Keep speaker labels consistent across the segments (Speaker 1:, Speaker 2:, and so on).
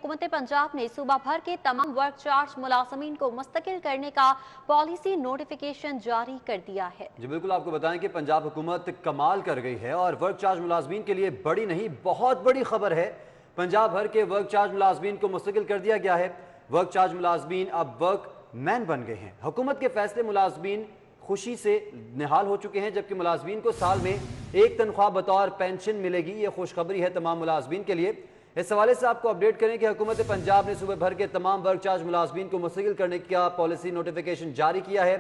Speaker 1: हुकूमत पंजाब ने सूबा भर के तमाम वर्क चार्ज मुलाजमीन को मुस्तकिल करने का पॉलिसी नोटिफिकेशन जारी कर दिया है।
Speaker 2: जी बिल्कुल, आपको बताएं कि पंजाब हुकूमत कमाल कर गई है और वर्क चार्ज मुलाजमीन के लिए बड़ी नहीं बहुत बड़ी खबर है। पंजाब भर के वर्क चार्ज मुलाजमीन को मुस्तकिल कर दिया गया है। वर्क चार्ज मुलाजमीन अब वर्क मैन बन गए हैं। हुकूमत के फैसले मुलाजमीन खुशी से निहाल हो चुके हैं, जबकि मुलाजमीन को साल में एक तनख्वाह बतौर पेंशन मिलेगी। ये खुशखबरी है तमाम मुलाजमीन के लिए। इस हवाले से आपको अपडेट करें कि हुकूमत पंजाब ने सूबे भर के तमाम वर्क चार्ज मुलाजमीन को मुस्तकिल करने का पॉलिसी नोटिफिकेशन जारी किया है।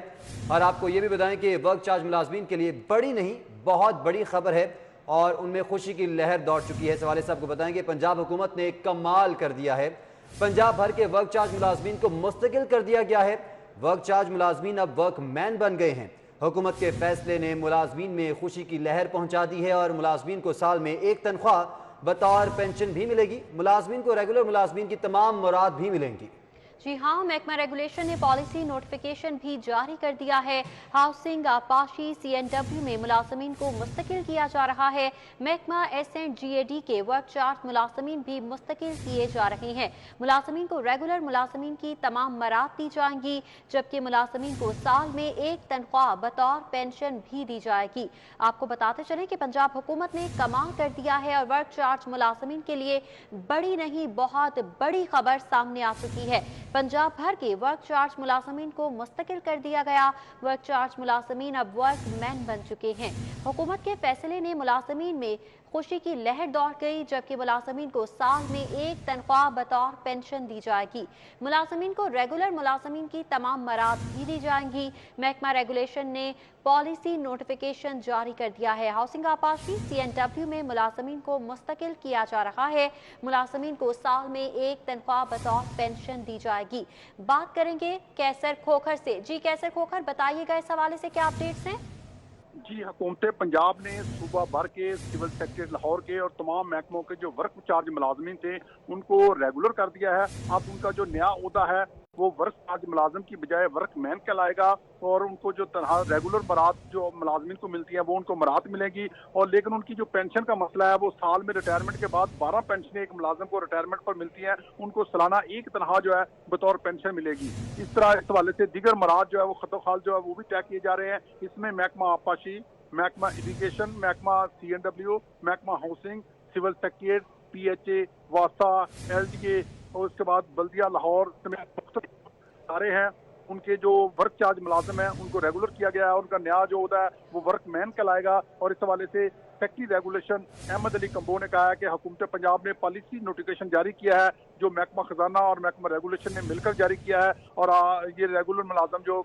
Speaker 2: और आपको ये भी बताएं कि वर्क चार्ज मुलाजमीन के लिए बड़ी नहीं बहुत बड़ी खबर है और उनमें खुशी की लहर दौड़ चुकी है। इस हवाले से आपको बताएं कि पंजाब हुकूमत ने कमाल कर दिया है। पंजाब भर के वर्क चार्ज मुलाजमीन को मुस्तकिल कर दिया गया है। वर्क चार्ज मुलाजमीन अब वर्क मैन बन गए हैं। हुकूमत के फैसले ने मुलाजमीन में खुशी की लहर पहुंचा दी है और मुलाजमीन को साल में एक तनख्वाह बतौर पेंशन भी मिलेगी। मुलाजमीन को रेगुलर मुलाजमीन की तमाम मुराद भी मिलेंगी।
Speaker 1: जी हाँ, महकमा रेगुलेशन ने पॉलिसी नोटिफिकेशन भी जारी कर दिया है। हाउसिंग आपाशी CNW में मुलाजमीन को मुस्तकिल किया जा रहा है। महकमा S&GAD के वर्क चार्ज मुलाजमीन भी मुस्तकिल किए जा रहे हैं। मुलाजमीन को रेगुलर मुलाजमीन की तमाम मराद दी जाएंगी, जबकि मुलाजमीन को साल में एक तनख्वाह बतौर पेंशन भी दी जाएगी। आपको बताते चलें कि पंजाब हुकूमत ने कमाल कर दिया है और वर्क चार्ज मुलाजमीन के लिए बड़ी नहीं बहुत बड़ी खबर सामने आ चुकी है। पंजाब भर के वर्क चार्ज मुलाजमीन को मुस्तकिल कर दिया गया। वर्क चार्ज मुलाजमीन अब वर्क मैन बन चुके हैं। हुकूमत के फैसले ने मुलाजमीन में खुशी की लहर दौड़ गई, जबकि मुलाजमीन को साल में एक तनख्वाह बतौर पेंशन दी जाएगी। मुलाजमीन को रेगुलर मुलाजमीन की तमाम मराद भी दी जाएंगी। महकमा रेगुलेशन ने पॉलिसी नोटिफिकेशन जारी कर दिया है। हाउसिंग आपाशी CNW में मुलाजमीन को मुस्तकिल किया जा रहा है। मुलाजमीन को साल में एक तनख्वाह बतौर पेंशन दी जाएगी। बात करेंगे कैसर खोखर से। जी कैसर खोखर, बताइएगा इस हवाले से क्या अपडेट्स हैं?
Speaker 3: जी, हुकूमत पंजाब ने सूबा भर के सिविल सेक्रेटरी लाहौर के और तमाम महकमों के जो वर्क चार्ज मुलाजमीन थे उनको रेगुलर कर दिया है। अब उनका जो नया ओहदा है वो वर्क चार्ज मुलाजम की बजाय वर्क मैन कहलाएगा और उनको जो तरह रेगुलर मराद जो मुलाजमीन को मिलती है वो उनको मराद मिलेगी। और लेकिन उनकी जो पेंशन का मसला है वो साल में रिटायरमेंट के बाद 12 पेंशन एक मुलाजम को रिटायरमेंट पर मिलती हैं, उनको सालाना एक तनख्वाह जो है बतौर पेंशन मिलेगी। इस तरह इस हवाले से दीगर मराद जो है वो खतोखाल जो है वो भी तय किए जा रहे हैं। इसमें महकमा आपाशी, महकमा इरिगेशन, महकमा CNW, महकमा हाउसिंग, सिविल सेक्रेटरी, PHA, वासा, LDA और उसके बाद बल्दिया लाहौर समेत सारे हैं। उनके जो वर्क चार्ज मुलाजम हैं उनको रेगुलर किया गया है। उनका नया जो होता है वो वर्क मैन कहलाएगा। और इस हवाले से सेक्रेटरी रेगुलेशन अहमद अली कंबो ने कहा है कि हुकूमत पंजाब ने पॉलिसी नोटिफिकेशन जारी किया है जो महकमा खजाना और महकमा रेगुलेशन ने मिलकर जारी किया है। और ये रेगुलर मुलाजम जो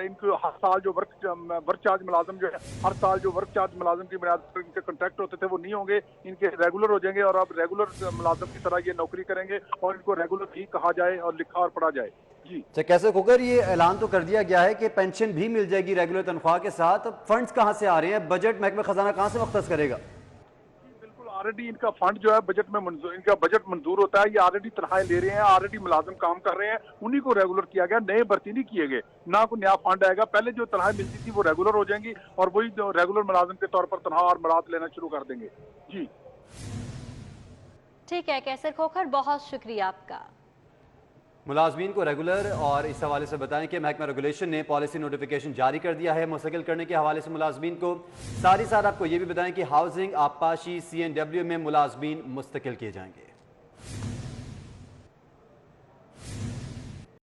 Speaker 3: इनको हर साल जो वर्क चार्ज मुलाजम जो है हर साल जो वर्क चार्ज मुलाजम की बुनियाद पर इनके कॉन्ट्रैक्ट होते थे वो नहीं होंगे, इनके रेगुलर हो जाएंगे और अब रेगुलर मुलाजम की तरह ये नौकरी करेंगे और इनको रेगुलर ही कहा जाए और लिखा और पढ़ा जाए। जी
Speaker 2: कैसे खोकर, ये ऐलान तो कर दिया गया है कि पेंशन भी मिल जाएगी रेगुलर तनख्वाह के साथ। अब फंड्स कहां से आ रहे हैं? बजट महकमा खजाना कहां से मुख्तस करेगा?
Speaker 3: बिल्कुल, ऑलरेडी इनका फंड जो है बजट में इनका बजट मंजूर होता है। ये ऑलरेडी तनख्वाहें ले रहे हैं, ऑलरेडी मुलाजिम काम कर रहे हैं, उन्हीं को रेगुलर किया गया, नए भर्ती नहीं किए गए, ना कोई नया फंड आएगा। पहले जो तनख्वाहें मिलती थी वो रेगुलर हो जाएंगी और वही जो रेगुलर मुलाजिम के तौर पर तनख्वाह और मराद लेना शुरू कर देंगे। जी
Speaker 1: ठीक है कैसर खोखर, बहुत शुक्रिया आपका।
Speaker 2: मुलाजमीन को रेगुलर और इस हवाले से बताएं कि महकमा रेगुलेशन ने पॉलिसी नोटिफिकेशन जारी कर दिया है मुस्तकिल करने के हवाले से मुलाजमीन को। साथ ही साथ आपको ये भी बताएं कि हाउसिंग आपाशी CNW में मुलाजमीन मुस्तकिल किए जाएंगे।